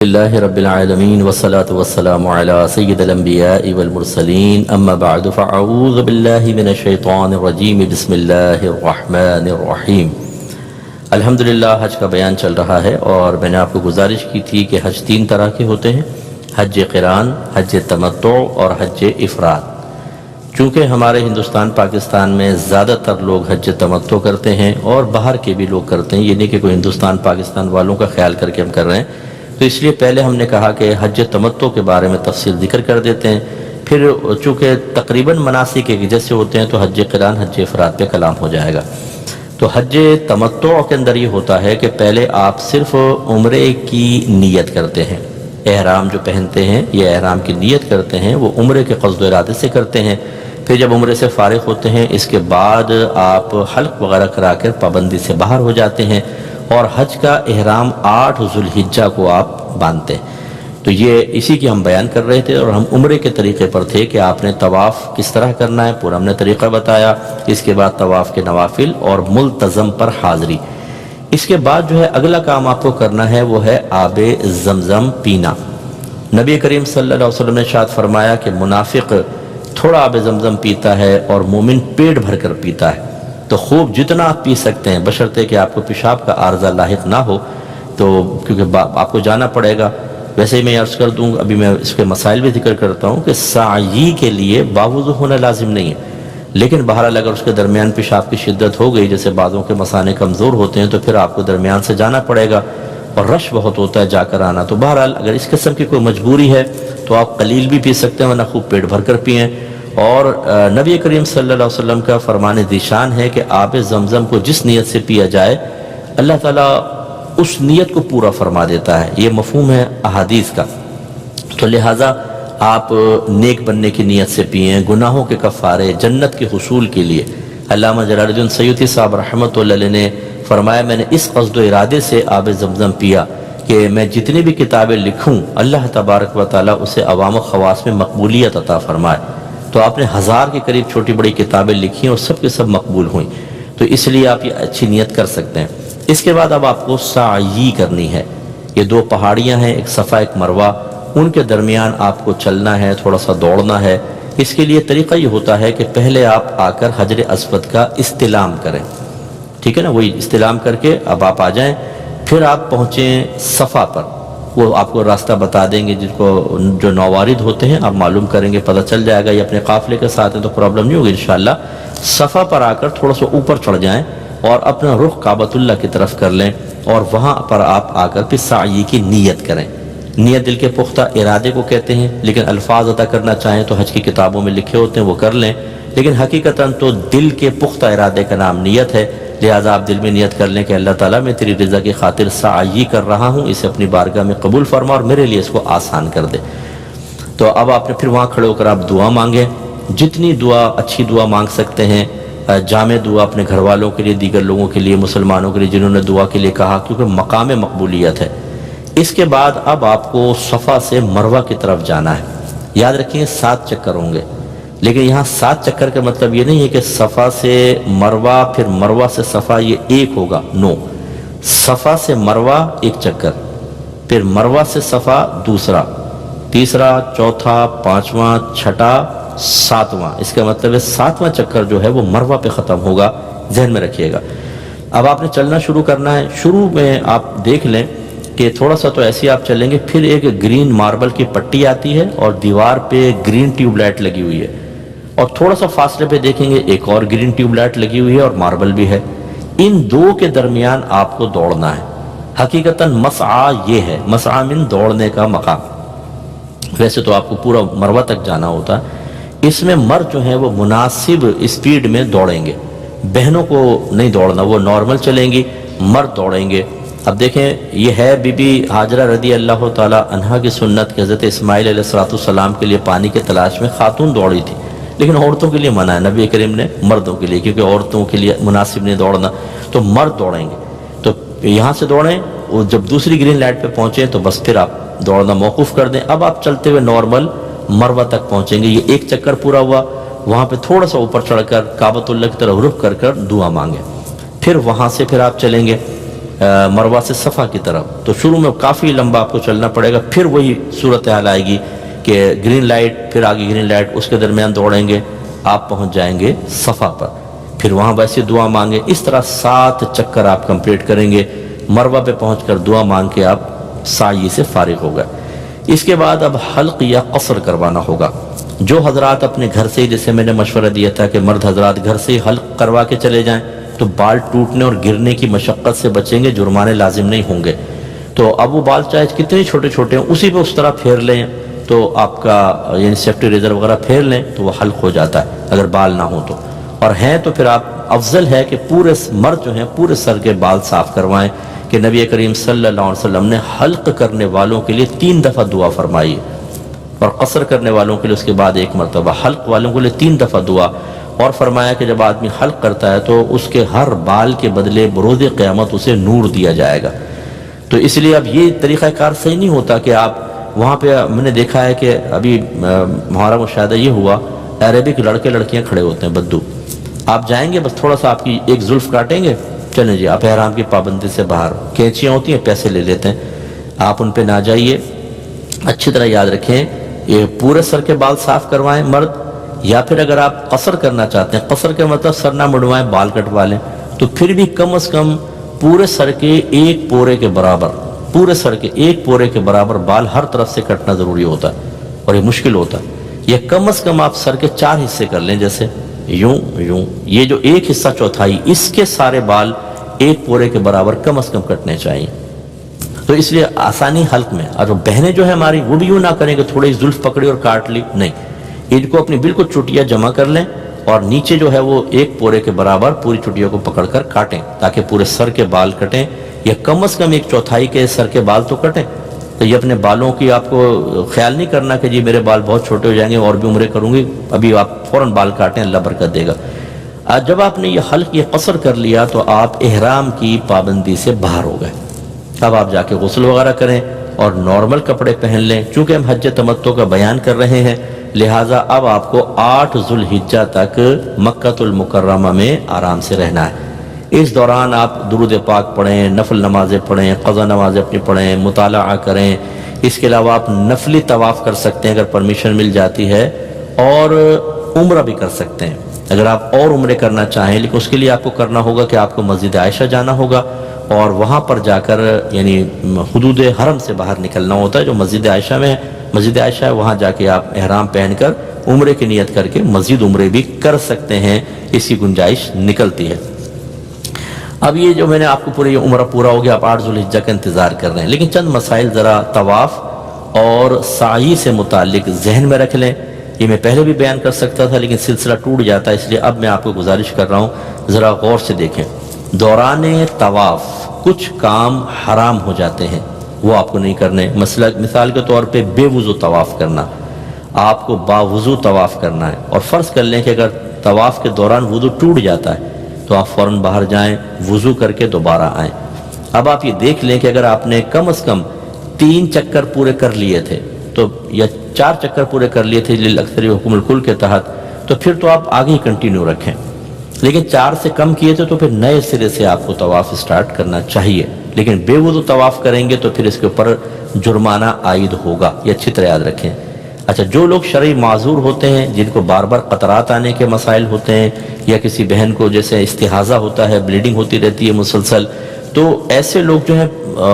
اللہ رب العالمین والصلاة والسلام علی سید الانبیاء والمرسلین اما بعد فاعوذ باللہ من الشیطان الرجیم بسم اللہ الرحمن الرحیم۔ الحمدللہ حج کا بیان چل رہا ہے اور میں نے آپ کو گزارش کی تھی کہ حج تین طرح کے ہوتے ہیں، حج قران، حج تمتع اور حج افراد۔ چونکہ ہمارے ہندوستان پاکستان میں زیادہ تر لوگ حج تمتع کرتے ہیں اور باہر کے بھی لوگ کرتے ہیں، یہ نہیں کہ کوئی ہندوستان پاکستان والوں کا خیال کر کے ہم کر رہے ہیں، تو اس لیے پہلے ہم نے کہا کہ حج تمتع کے بارے میں تفصیل ذکر کر دیتے ہیں، پھر چونکہ تقریباً مناسک ایک جیسے ہوتے ہیں تو حج قران، حج افراد پہ کلام ہو جائے گا۔ تو حج تمتع کے اندر یہ ہوتا ہے کہ پہلے آپ صرف عمرے کی نیت کرتے ہیں، احرام جو پہنتے ہیں یا احرام کی نیت کرتے ہیں وہ عمرے کے قصد و ارادے سے کرتے ہیں، پھر جب عمرے سے فارغ ہوتے ہیں اس کے بعد آپ حلق وغیرہ کرا کر پابندی سے باہر ہو جاتے ہیں اور حج کا احرام 8 ذو الحجہ کو آپ باندھتے ہیں۔ تو یہ اسی کی ہم بیان کر رہے تھے اور ہم عمرے کے طریقے پر تھے کہ آپ نے طواف کس طرح کرنا ہے، پورا ہم نے طریقہ بتایا، اس کے بعد طواف کے نوافل اور ملتزم پر حاضری۔ اس کے بعد جو ہے اگلا کام آپ کو کرنا ہے وہ ہے آب زمزم پینا۔ نبی کریم صلی اللہ علیہ وسلم نے ارشاد فرمایا کہ منافق تھوڑا آب زمزم پیتا ہے اور مومن پیٹ بھر کر پیتا ہے، تو خوب جتنا آپ پی سکتے ہیں بشرطے کہ آپ کو پیشاب کا عارضہ لاحق نہ ہو، تو کیونکہ آپ کو جانا پڑے گا۔ ویسے ہی میں عرض کر دوں، ابھی میں اس کے مسائل بھی ذکر کرتا ہوں کہ سعی کے لیے باوضو ہونا لازم نہیں ہے، لیکن بہرحال اگر اس کے درمیان پیشاب کی شدت ہو گئی، جیسے بعضوں کے مثانے کمزور ہوتے ہیں، تو پھر آپ کو درمیان سے جانا پڑے گا اور رش بہت ہوتا ہے جا کر آنا۔ تو بہرحال اگر اس قسم کی کوئی مجبوری ہے تو آپ قلیل بھی پی سکتے ہیں ورنہ خوب پیٹ بھر کر پئیں۔ اور نبی کریم صلی اللہ علیہ وسلم کا فرمان ذیشان ہے کہ آب زمزم کو جس نیت سے پیا جائے اللہ تعالیٰ اس نیت کو پورا فرما دیتا ہے، یہ مفہوم ہے احادیث کا۔ تو لہٰذا آپ نیک بننے کی نیت سے پئیں، گناہوں کے کفارے، جنت کے حصول کے لیے۔ علامہ جلال الدین سیوطی صاحب رحمۃ اللہ علیہ نے فرمایا میں نے اس قصد و ارادے سے آب زمزم پیا کہ میں جتنی بھی کتابیں لکھوں اللہ تبارک و تعالیٰ اسے عوام و خواص میں مقبولیت عطا فرمائے۔ تو آپ نے 1000 کے قریب چھوٹی بڑی کتابیں لکھی اور سب کے سب مقبول ہوئیں، تو اس لیے آپ یہ اچھی نیت کر سکتے ہیں۔ اس کے بعد اب آپ کو سعی کرنی ہے۔ یہ 2 پہاڑیاں ہیں، ایک صفا ایک مروہ، ان کے درمیان آپ کو چلنا ہے، تھوڑا سا دوڑنا ہے۔ اس کے لیے طریقہ یہ ہوتا ہے کہ پہلے آپ آ کر حجر اسود کا استلام کریں، ٹھیک ہے نا، وہی استلام کر کے اب آپ آ جائیں، پھر آپ پہنچیں صفا پر، وہ آپ کو راستہ بتا دیں گے، جس کو جو نوارد ہوتے ہیں آپ معلوم کریں گے، پتہ چل جائے گا، یہ اپنے قافلے کے ساتھ ہیں تو پرابلم نہیں ہوگی انشاءاللہ۔ صفا پر آ کر تھوڑا سا اوپر چڑھ جائیں اور اپنا رخ کعبۃ اللہ کی طرف کر لیں اور وہاں پر آپ آ کر پھر سعی کی نیت کریں۔ نیت دل کے پختہ ارادے کو کہتے ہیں، لیکن الفاظ عطا کرنا چاہیں تو حج کی کتابوں میں لکھے ہوتے ہیں وہ کر لیں، لیکن حقیقتاً تو دل کے پختہ ارادے کا نام نیت ہے۔ لہٰذا آپ دل میں نیت کر لیں کہ اللہ تعالیٰ میں تیری رضا کی خاطر سعی کر رہا ہوں، اسے اپنی بارگاہ میں قبول فرما اور میرے لیے اس کو آسان کر دے۔ تو اب آپ نے پھر وہاں کھڑے ہو کر آپ دعا مانگیں، جتنی دعا اچھی دعا مانگ سکتے ہیں، جامع دعا اپنے گھر والوں کے لیے، دیگر لوگوں کے لیے، مسلمانوں کے لیے جنہوں نے دعا کے لیے کہا، کیونکہ مقام مقبولیت ہے۔ اس کے بعد اب آپ کو صفا سے مروہ کی طرف جانا ہے۔ یاد رکھیں 7 چکر ہوں گے، لیکن یہاں 7 چکر کا مطلب یہ نہیں ہے کہ صفا سے مروہ پھر مروہ سے صفا یہ ایک ہوگا، نو، صفا سے مروہ 1 چکر، پھر مروہ سے صفا دوسرا، تیسرا، چوتھا، 5واں، چھٹا، 7واں۔ اس کا مطلب ہے 7واں چکر جو ہے وہ مروہ پہ ختم ہوگا، ذہن میں رکھیے گا۔ اب آپ نے چلنا شروع کرنا ہے۔ شروع میں آپ دیکھ لیں کہ تھوڑا سا تو ایسے آپ چلیں گے، پھر ایک گرین ماربل کی پٹی آتی ہے اور دیوار پہ گرین ٹیوب لائٹ لگی ہوئی ہے، اور تھوڑا سا فاصلے پہ دیکھیں گے ایک اور گرین ٹیوب لائٹ لگی ہوئی ہے اور ماربل بھی ہے۔ ان 2 کے درمیان آپ کو دوڑنا ہے۔ حقیقتاً مسعی یہ ہے، مسعی من دوڑنے کا مقام۔ ویسے تو آپ کو پورا مروہ تک جانا ہوتا ہے، اس میں مرد جو ہیں وہ مناسب اسپیڈ میں دوڑیں گے، بہنوں کو نہیں دوڑنا، وہ نارمل چلیں گی، مرد دوڑیں گے۔ اب دیکھیں یہ ہے بی بی ہاجرہ رضی اللہ تعالیٰ عنہا کی سنت کہ حضرت اسماعیل علیہ السلام کے لیے پانی کی تلاش میں خاتون دوڑی تھی، لیکن عورتوں کے لیے منع ہے نبی کریم نے، مردوں کے لیے، کیونکہ عورتوں کے لیے مناسب نہیں دوڑنا، تو مرد دوڑیں گے۔ تو یہاں سے دوڑیں، اور جب دوسری گرین لائٹ پہ پہنچیں تو بس پھر آپ دوڑنا موقوف کر دیں۔ اب آپ چلتے ہوئے نارمل مروہ تک پہنچیں گے، یہ 1 چکر پورا ہوا، وہاں پہ تھوڑا سا اوپر چڑھ کر کعبۃ اللہ کی طرف رخ کر دعا مانگیں، پھر وہاں سے پھر آپ چلیں گے، مروہ سے صفا کی طرف، تو شروع میں کافی لمبا آپ کو چلنا پڑے گا، پھر وہی صورتحال آئے گی کہ گرین لائٹ، پھر آگے گرین لائٹ، اس کے درمیان دوڑیں گے، آپ پہنچ جائیں گے صفا پر، پھر وہاں ویسے دعا مانگیں، اس طرح 7 چکر آپ کمپلیٹ کریں گے، مروہ پہ پہنچ کر دعا مانگ کے آپ سعی سے فارغ ہو گئے۔ اس کے بعد اب حلق یا قصر کروانا ہوگا۔ جو حضرات اپنے گھر سے ہی، جیسے میں نے مشورہ دیا تھا کہ مرد حضرات گھر سے ہی حلق کروا کے چلے جائیں تو بال ٹوٹنے اور گرنے کی مشقت سے بچیں گے، جرمانے لازم نہیں ہوں گے۔ تو اب وہ بال چاہے کتنے چھوٹے چھوٹے ہیں، اسی پہ اس طرح پھیر لیں تو آپ کا یعنی سیفٹی ریزر وغیرہ پھیر لیں تو وہ حلق ہو جاتا ہے اگر بال نہ ہوں تو، اور ہیں تو پھر آپ افضل ہے کہ پورے مرد جو ہیں پورے سر کے بال صاف کروائیں، کہ نبی کریم صلی اللہ علیہ وسلم نے حلق کرنے والوں کے لیے 3 دفعہ دعا فرمائی ہے، اور قصر کرنے والوں کے لیے اس کے بعد 1 مرتبہ، حلق والوں کے لیے 3 دفعہ دعا، اور فرمایا کہ جب آدمی حلق کرتا ہے تو اس کے ہر بال کے بدلے بروز قیامت اسے نور دیا جائے گا۔ تو اس لیے اب یہ طریقہ کار صحیح نہیں ہوتا کہ آپ وہاں پہ، میں نے دیکھا ہے کہ ابھی ہمارا مشاہدہ یہ ہوا، عربک لڑکے لڑکیاں کھڑے ہوتے ہیں بدو، آپ جائیں گے بس تھوڑا سا آپ کی ایک زلف کاٹیں گے، چلیں جی آپ احرام کی پابندی سے باہر، کینچیاں ہوتی ہیں پیسے لے لیتے ہیں، آپ ان پہ نہ جائیے۔ اچھی طرح یاد رکھیں، یہ پورے سر کے بال صاف کروائیں مرد، یا پھر اگر آپ قصر کرنا چاہتے ہیں، قصر کا مطلب سر نہ مڑوائیں، بال کٹوا لیں، تو پھر بھی کم از کم پورے سر کے 1 پورے کے برابر، پورے سر کے 1 پورے کے برابر بال ہر طرف سے کٹنا ضروری ہوتا ہے، اور یہ مشکل ہوتا ہے۔ یہ کم از کم آپ سر کے 4 حصے کر لیں، جیسے یوں یوں، یہ جو 1 حصہ چوتھائی، اس کے سارے بال 1 پورے کے برابر کم از کم کٹنے چاہیے۔ تو اس لیے آسانی حلق میں، اور بہنیں جو ہیں ہماری وہ بھی یوں نہ کریں کہ تھوڑی زلف پکڑی اور کاٹ لی، نہیں، ان کو اپنی بالکل چٹیاں جمع کر لیں اور نیچے جو ہے وہ 1 پورے کے برابر پوری چٹیوں کو پکڑ کر کاٹیں تاکہ پورے سر کے بال کٹیں، یا کم از کم 1/4 کے سر کے بال تو کٹیں۔ تو یہ اپنے بالوں کی آپ کو خیال نہیں کرنا کہ جی میرے بال بہت چھوٹے ہو جائیں گے اور بھی عمریں کروں گی، ابھی آپ فوراً بال کاٹیں، اللہ برکت دے گا۔ جب آپ نے یہ حلق، یہ قصر کر لیا تو آپ احرام کی پابندی سے باہر ہو گئے۔ اب آپ جا کے غسل وغیرہ کریں اور نارمل کپڑے پہن لیں، چونکہ ہم حج تمتع کا بیان کر رہے ہیں، لہٰذا اب آپ کو 8 ذوالحجہ تک مکہ المکرمہ میں آرام سے رہنا ہے۔ اس دوران آپ درود پاک پڑھیں، نفل نمازیں پڑھیں، قضا نمازیں اپنی پڑھیں، مطالعہ کریں۔ اس کے علاوہ آپ نفلی طواف کر سکتے ہیں اگر پرمیشن مل جاتی ہے، اور عمرہ بھی کر سکتے ہیں اگر آپ اور عمرے کرنا چاہیں، لیکن اس کے لیے آپ کو کرنا ہوگا کہ آپ کو مسجد عائشہ جانا ہوگا، اور وہاں پر جا کر یعنی حدود حرم سے باہر نکلنا ہوتا ہے جو مسجد عائشہ میں ہے، مسجد عائشہ ہے، وہاں جا کے آپ احرام پہن کر عمرے کی نیت کر کے مزید عمرے بھی کر سکتے ہیں، اس کی گنجائش نکلتی ہے۔ اب یہ جو میں نے آپ کو پورے عمرہ پورا ہو گیا، آپ 8 ذوالحجہ کا انتظار کر رہے ہیں، لیکن چند مسائل ذرا طواف اور سعی سے متعلق ذہن میں رکھ لیں۔ یہ میں پہلے بھی بیان کر سکتا تھا لیکن سلسلہ ٹوٹ جاتا ہے، اس لیے اب میں آپ کو گزارش کر رہا ہوں ذرا غور سے دیکھیں۔ دوران طواف کچھ کام حرام ہو جاتے ہیں، وہ آپ کو نہیں کرنے، مثال کے طور پہ بے وضو طواف کرنا، آپ کو باوضو طواف کرنا ہے، اور فرض کر لیں کہ اگر طواف کے دوران وضو ٹوٹ جاتا ہے تو آپ فوراً باہر جائیں، وضو کر کے دوبارہ آئیں۔ اب آپ یہ دیکھ لیں کہ اگر آپ نے کم از کم 3 چکر پورے کر لیے تھے تو، یا 4 چکر پورے کر لیے تھے للاکثر حکم الکل کے تحت، تو پھر تو آپ آگے ہی کنٹینیو رکھیں، لیکن 4 سے کم کیے تھے تو پھر نئے سرے سے آپ کو طواف سٹارٹ کرنا چاہیے، لیکن بے وضو طواف کریں گے تو پھر اس کے اوپر جرمانہ عائد ہوگا، یہ اچھی طرح یاد رکھیں۔ اچھا، جو لوگ شرعی معذور ہوتے ہیں، جن کو بار بار قطرات آنے کے مسائل ہوتے ہیں، یا کسی بہن کو جیسے استحاضہ ہوتا ہے، بلیڈنگ ہوتی رہتی ہے مسلسل، تو ایسے لوگ جو ہیں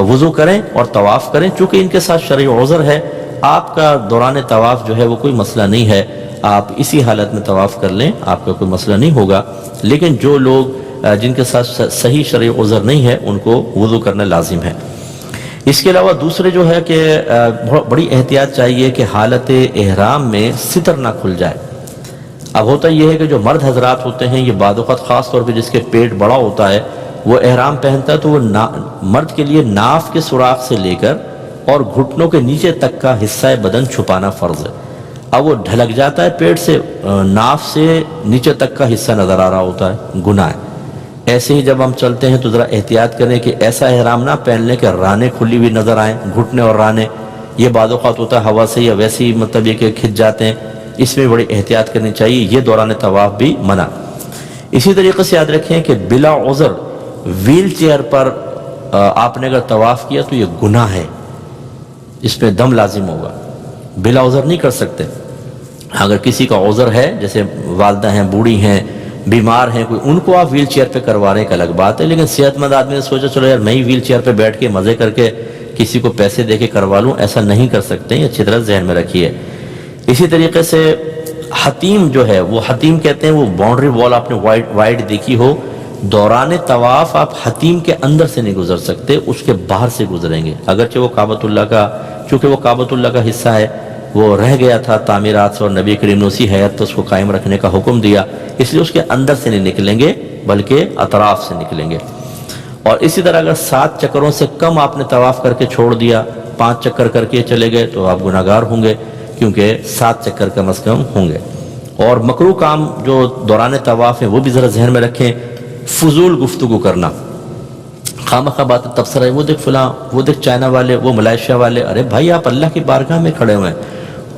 وضو کریں اور طواف کریں، چونکہ ان کے ساتھ شرعی عذر ہے۔ آپ کا دوران طواف جو ہے وہ کوئی مسئلہ نہیں ہے، آپ اسی حالت میں طواف کر لیں، آپ کا کوئی مسئلہ نہیں ہوگا، لیکن جو لوگ جن کے ساتھ صحیح شرعی عذر نہیں ہے ان کو وضو کرنا لازم ہے۔ اس کے علاوہ دوسرے جو ہے کہ بڑی احتیاط چاہیے کہ حالت احرام میں ستر نہ کھل جائے۔ اب ہوتا یہ ہے کہ جو مرد حضرات ہوتے ہیں، یہ بعض اوقات خاص طور پہ جس کے پیٹ بڑا ہوتا ہے، وہ احرام پہنتا ہے تو وہ مرد کے لیے ناف کے سوراخ سے لے کر اور گھٹنوں کے نیچے تک کا حصہ بدن چھپانا فرض ہے۔ اب وہ ڈھلک جاتا ہے پیٹ سے، ناف سے نیچے تک کا حصہ نظر آ رہا ہوتا ہے، گناہ ہے۔ ایسے ہی جب ہم چلتے ہیں تو ذرا احتیاط کریں کہ ایسا احرام نہ پہن لیں کہ رانے کھلی ہوئی نظر آئیں، گھٹنے اور رانے، یہ بعض اوقات ہوتا ہے ہوا سے یا ویسے ہی مطلب یہ کہ کھنچ جاتے ہیں، اس میں بڑی احتیاط کرنی چاہیے، یہ دوران طواف بھی منع۔ اسی طریقے سے یاد رکھیں کہ بلا عذر ویل چیئر پر آپ نے اگر طواف کیا تو یہ گناہ ہے، اس پہ دم لازم ہوگا، بلا عذر نہیں کر سکتے۔ اگر کسی کا عذر ہے، جیسے والدہ ہیں، بوڑھی ہیں، بیمار ہیں کوئی، ان کو آپ ویل چیئر پہ کروا رہے ہیں ایک الگ بات ہے، لیکن صحت مند آدمی نے سوچا چلو یار میں ہی ویل چیئر پہ بیٹھ کے مزے کر کے کسی کو پیسے دے کے کروا لوں، ایسا نہیں کر سکتے، یہ اچھی طرح ذہن میں رکھیے۔ اسی طریقے سے حتیم جو ہے، وہ حتیم کہتے ہیں، وہ باؤنڈری وال آپ نے وائڈ دیکھی ہو، دوران طواف آپ حتیم کے اندر سے نہیں گزر سکتے، اس کے باہر سے گزریں گے، اگرچہ وہ کعبۃ اللہ کا، چونکہ وہ کعبۃ اللہ کا حصہ ہے، وہ رہ گیا تھا تعمیرات سے، اور نبی کریم نے اسی حیات اس کو قائم رکھنے کا حکم دیا، اس لیے اس کے اندر سے نہیں نکلیں گے بلکہ اطراف سے نکلیں گے۔ اور اسی طرح اگر 7 چکروں سے کم آپ نے طواف کر کے چھوڑ دیا، 5 چکر کر کے چلے گئے تو آپ گناہگار ہوں گے، کیونکہ 7 چکر کم از کم ہوں گے۔ اور مکروہ کام جو دوران طواف ہیں وہ بھی ذرا ذہن میں رکھیں، فضول گفتگو کرنا، خامخواہ بات تبصرہ ہے، وہ دیکھ فلاں، وہ دیکھ چائنا والے، وہ ملائیشیا والے، ارے بھائی آپ اللہ کی بارگاہ میں کھڑے ہوئے ہیں،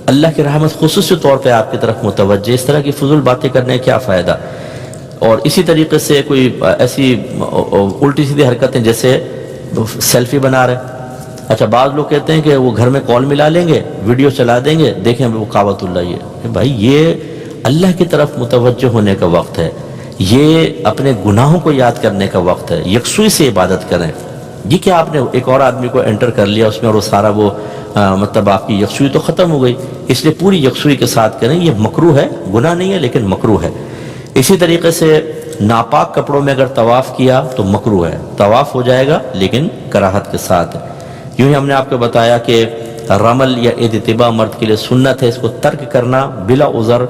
اللہ کی رحمت خصوصی طور پہ آپ کی طرف متوجہ، اس طرح کی فضول باتیں کرنے کیا فائدہ۔ اور اسی طریقے سے کوئی ایسی الٹی سیدھی حرکتیں، جیسے سیلفی بنا رہے، اچھا بعض لوگ کہتے ہیں کہ وہ گھر میں کال ملا لیں گے، ویڈیو چلا دیں گے، دیکھیں وہ کعبۃ اللہ، یہ بھائی یہ اللہ کی طرف متوجہ ہونے کا وقت ہے، یہ اپنے گناہوں کو یاد کرنے کا وقت ہے، یکسوئی سے عبادت کریں۔ یہ کہ آپ نے ایک اور آدمی کو انٹر کر لیا اس میں، اور وہ سارا وہ مطلب آپ کی یکسوئی تو ختم ہو گئی، اس لیے پوری یکسوئی کے ساتھ کریں، یہ مکروہ ہے، گناہ نہیں ہے لیکن مکروہ ہے۔ اسی طریقے سے ناپاک کپڑوں میں اگر طواف کیا تو مکروہ ہے، طواف ہو جائے گا لیکن کراہت کے ساتھ۔ یوں ہی ہم نے آپ کو بتایا کہ رمل یا اتباع مرد کے لیے سنت ہے، اس کو ترک کرنا بلا عذر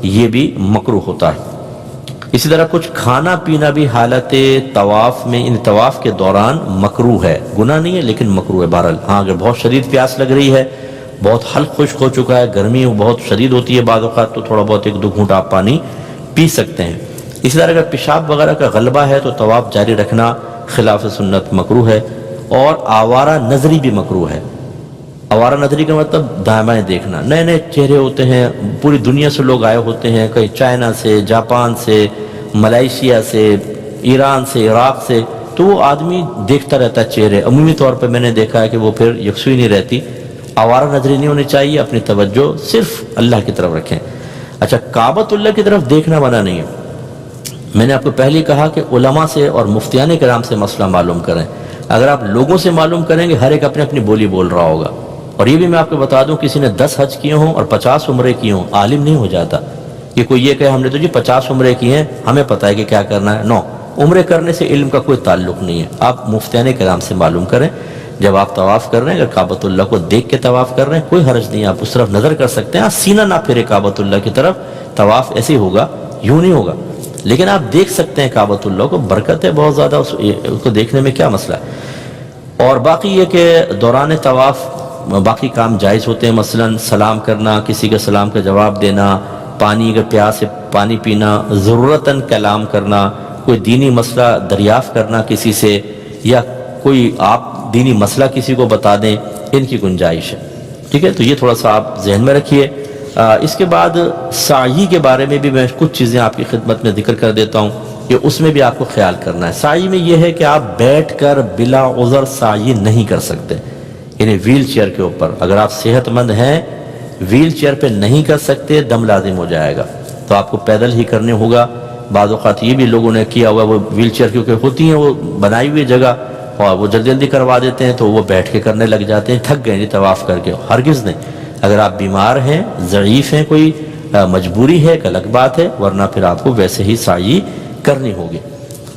یہ بھی مکروہ ہوتا ہے۔ اسی طرح کچھ کھانا پینا بھی حالت طواف میں، ان طواف کے دوران مکروہ ہے، گناہ نہیں ہے لیکن مکروہ ہے بہرحال۔ ہاں اگر بہت شدید پیاس لگ رہی ہے، بہت حلق خشک ہو چکا ہے، گرمی بہت شدید ہوتی ہے بعض اوقات، تو تھوڑا بہت 1-2 گھونٹ آپ پانی پی سکتے ہیں۔ اسی طرح اگر پیشاب وغیرہ کا غلبہ ہے تو طواف جاری رکھنا خلاف سنت مکروہ ہے۔ اور آوارہ نظری بھی مکروہ ہے۔ آوارہ نظری کا مطلب دائیں بائیں دیکھنا، نئے نئے چہرے ہوتے ہیں، پوری دنیا سے لوگ آئے ہوتے ہیں، کہیں چائنا سے، جاپان سے، ملائیشیا سے، ایران سے، عراق سے، تو وہ آدمی دیکھتا رہتا ہے چہرے، عمومی طور پہ میں نے دیکھا ہے کہ وہ پھر یکسوئی نہیں رہتی، آوارہ نظری نہیں ہونی چاہیے، اپنی توجہ صرف اللہ کی طرف رکھیں۔ اچھا کعبۃ اللہ کی طرف دیکھنا منع نہیں ہے، میں نے آپ کو پہلے کہا کہ علماء سے اور مفتیان کرام سے مسئلہ معلوم کریں، اگر آپ لوگوں سے معلوم کریں گے ہر ایک اپنی اپنی بولی بول رہا ہوگا۔ اور یہ بھی میں آپ کو بتا دوں، کسی نے 10 حج کیے ہوں اور 50 عمرے کیے ہوں، عالم نہیں ہو جاتا۔ کہ کوئی یہ کہے ہم نے تو جی 50 عمرے کیے ہیں، ہمیں پتہ ہے کہ کیا کرنا ہے، نو، عمرے کرنے سے علم کا کوئی تعلق نہیں ہے، آپ مفتیان کرام سے معلوم کریں۔ جب آپ طواف کر رہے ہیں، اگر کعبۃ اللہ کو دیکھ کے طواف کر رہے ہیں کوئی حرج نہیں، آپ اس طرف نظر کر سکتے ہیں، سینہ نہ پھیرے کعبۃ اللہ کی طرف، طواف ایسے ہی ہوگا، یوں نہیں ہوگا، لیکن آپ دیکھ سکتے ہیں کعبۃ اللہ کو، برکت ہے بہت زیادہ اس کو دیکھنے میں، کیا مسئلہ ہے۔ اور باقی یہ کہ دوران طواف باقی کام جائز ہوتے ہیں، مثلا سلام کرنا، کسی کے سلام کا جواب دینا، پانی اگر پیاس ہے پانی پینا، ضرورتاً کلام کرنا، کوئی دینی مسئلہ دریافت کرنا کسی سے، یا کوئی آپ دینی مسئلہ کسی کو بتا دیں، ان کی گنجائش ہے، ٹھیک ہے۔ تو یہ تھوڑا سا آپ ذہن میں رکھیے۔ اس کے بعد سعی کے بارے میں بھی میں کچھ چیزیں آپ کی خدمت میں ذکر کر دیتا ہوں کہ اس میں بھی آپ کو خیال کرنا ہے۔ سعی میں یہ ہے کہ آپ بیٹھ کر بلا عذر سعی نہیں کر سکتے، یعنی ویل چیئر کے اوپر، اگر آپ صحت مند ہیں ویل چیئر پہ نہیں کر سکتے، دم لازم ہو جائے گا، تو آپ کو پیدل ہی کرنے ہوگا۔ بعض اوقات یہ بھی لوگوں نے کیا ہوا، وہ ویل چیئر کیونکہ ہوتی ہیں وہ بنائی ہوئی جگہ، اور وہ جلدی جلدی کروا دیتے ہیں تو وہ بیٹھ کے کرنے لگ جاتے ہیں، تھک گئے جی طواف کر کے، ہرگز نہیں۔ اگر آپ بیمار ہیں، ضعیف ہیں، کوئی مجبوری ہے ایک الگ بات ہے، ورنہ پھر آپ کو ویسے ہی سعی کرنی ہوگی۔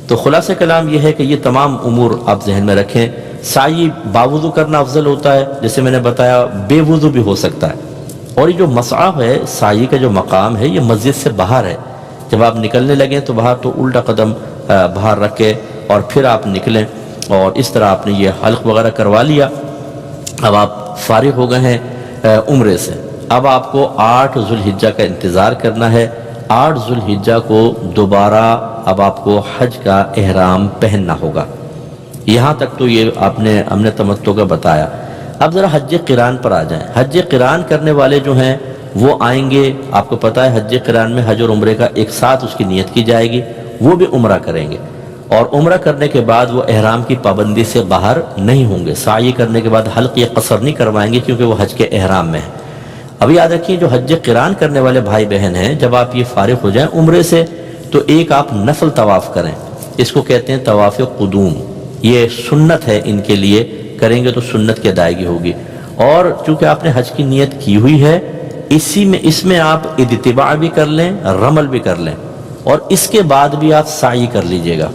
تو خلاصہ کلام یہ ہے کہ یہ تمام امور آپ ذہن میں رکھیں۔ سعی باوضو کرنا افضل ہوتا ہے، جیسے میں نے بتایا بے وضو بھی ہو سکتا ہے۔ اور یہ جو مسعی ہے، سعی کا جو مقام ہے، یہ مسجد سے باہر ہے، جب آپ نکلنے لگیں تو باہر تو الٹا قدم باہر رکھ کے اور پھر آپ نکلیں، اور اس طرح آپ نے یہ حلق وغیرہ کروا لیا۔ اب آپ فارغ ہو گئے ہیں عمرے سے، اب آپ کو 8 ذو الحجہ کا انتظار کرنا ہے۔ 8 ذو الحجہ کو دوبارہ اب آپ کو حج کا احرام پہننا ہوگا۔ یہاں تک تو یہ ہم نے تمتع کا بتایا۔ اب ذرا حج قران پر آ جائیں۔ حج قران کرنے والے جو ہیں وہ آئیں گے، آپ کو پتہ ہے حج قران میں حج اور عمرے کا ایک ساتھ اس کی نیت کی جائے گی، وہ بھی عمرہ کریں گے۔ اور عمرہ کرنے کے بعد وہ احرام کی پابندی سے باہر نہیں ہوں گے، سعی کرنے کے بعد حلق یا قصر نہیں کروائیں گے کیونکہ وہ حج کے احرام میں ہیں۔ اب یاد رکھیے جو حج قران کرنے والے بھائی بہن ہیں، جب آپ یہ فارغ ہو جائیں عمرے سے تو ایک آپ نفل طواف کریں، اس کو کہتے ہیں طواف قدوم، یہ سنت ہے ان کے لیے، کریں گے تو سنت کی ادائیگی ہوگی۔ اور چونکہ آپ نے حج کی نیت کی ہوئی ہے، اس میں آپ اتباع بھی کر لیں، رمل بھی کر لیں، اور اس کے بعد بھی آپ سعی کر لیجئے گا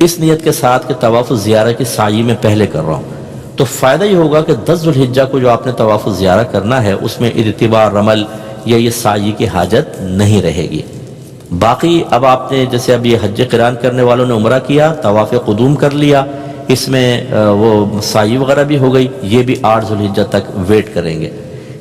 اس نیت کے ساتھ کہ طواف الزیارہ کی سعی میں پہلے کر رہا ہوں، تو فائدہ یہ ہوگا کہ 10 ذو الحجہ کو جو آپ نے طواف الزیارہ کرنا ہے اس میں اتباع، رمل یا یہ سعی کی حاجت نہیں رہے گی۔ باقی اب آپ نے جیسے اب یہ حج قران کرنے والوں نے عمرہ کیا، طواف قدوم کر لیا، اس میں وہ سعی وغیرہ بھی ہو گئی، یہ بھی 8 ذو الحجہ تک ویٹ کریں گے۔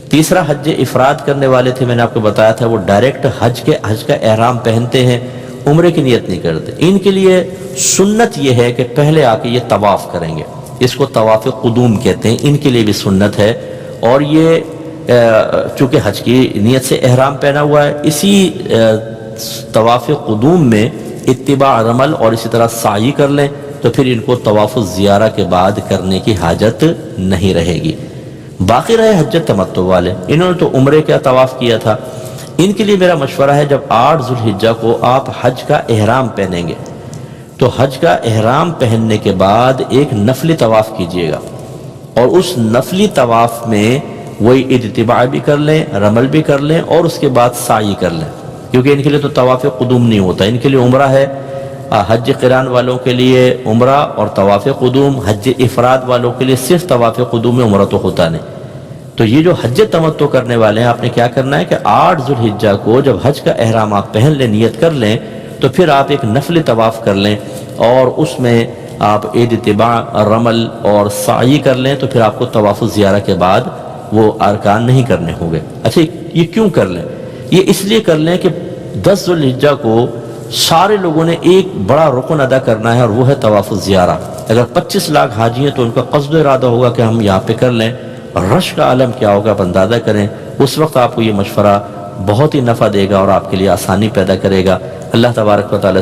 تیسرا حج افراد کرنے والے تھے، میں نے آپ کو بتایا تھا وہ ڈائریکٹ حج کا احرام پہنتے ہیں، عمرے کی نیت نہیں کرتے، ان کے لیے سنت یہ ہے کہ پہلے آ کے یہ طواف کریں گے، اس کو طواف قدوم کہتے ہیں، ان کے لیے بھی سنت ہے۔ اور یہ چونکہ حج کی نیت سے احرام پہنا ہوا ہے، اسی طواف قدوم میں اتباع، رمل اور اسی طرح سعی کر لیں تو پھر ان کو طواف الزیارہ کے بعد کرنے کی حاجت نہیں رہے گی۔ باقی رہے حج تمتع والے، انہوں نے تو عمرے کا طواف کیا تھا، ان کے لیے میرا مشورہ ہے جب 8 ذو الحجہ کو آپ حج کا احرام پہنیں گے تو حج کا احرام پہننے کے بعد ایک نفلی طواف کیجئے گا، اور اس نفلی طواف میں وہی اتباع بھی کر لیں، رمل بھی کر لیں، اور اس کے بعد سعی کر لیں، کیونکہ ان کے لیے تو طواف قدوم نہیں ہوتا، ان کے لیے عمرہ ہے۔ حج قران والوں کے لیے عمرہ اور طواف قدوم، حج افراد والوں کے لیے صرف طواف قدوم میں، عمرہ تو ہوتا نہیں۔ تو یہ جو حج تمتع کرنے والے ہیں، آپ نے کیا کرنا ہے کہ 8 ذو الحجہ کو جب حج کا احرام آپ پہن لیں، نیت کر لیں، تو پھر آپ ایک نفلی طواف کر لیں اور اس میں آپ اتباع، رمل اور سعی کر لیں، تو پھر آپ کو طواف الزیارہ کے بعد وہ ارکان نہیں کرنے ہوں گے۔ اچھا یہ کیوں کر لیں؟ یہ اس لیے کر لیں کہ 10 ذو الحجہ کو سارے لوگوں نے ایک بڑا رکن ادا کرنا ہے، اور وہ ہے طواف الزیارہ۔ اگر 25 لاکھ حاجی ہیں تو ان کا قصد ارادہ ہوگا کہ ہم یہاں پہ کر لیں، رش کا عالم کیا ہوگا آپ اندازہ کریں۔ اس وقت آپ کو یہ مشورہ بہت ہی نفع دے گا اور آپ کے لیے آسانی پیدا کرے گا۔ اللہ تبارک و تعالی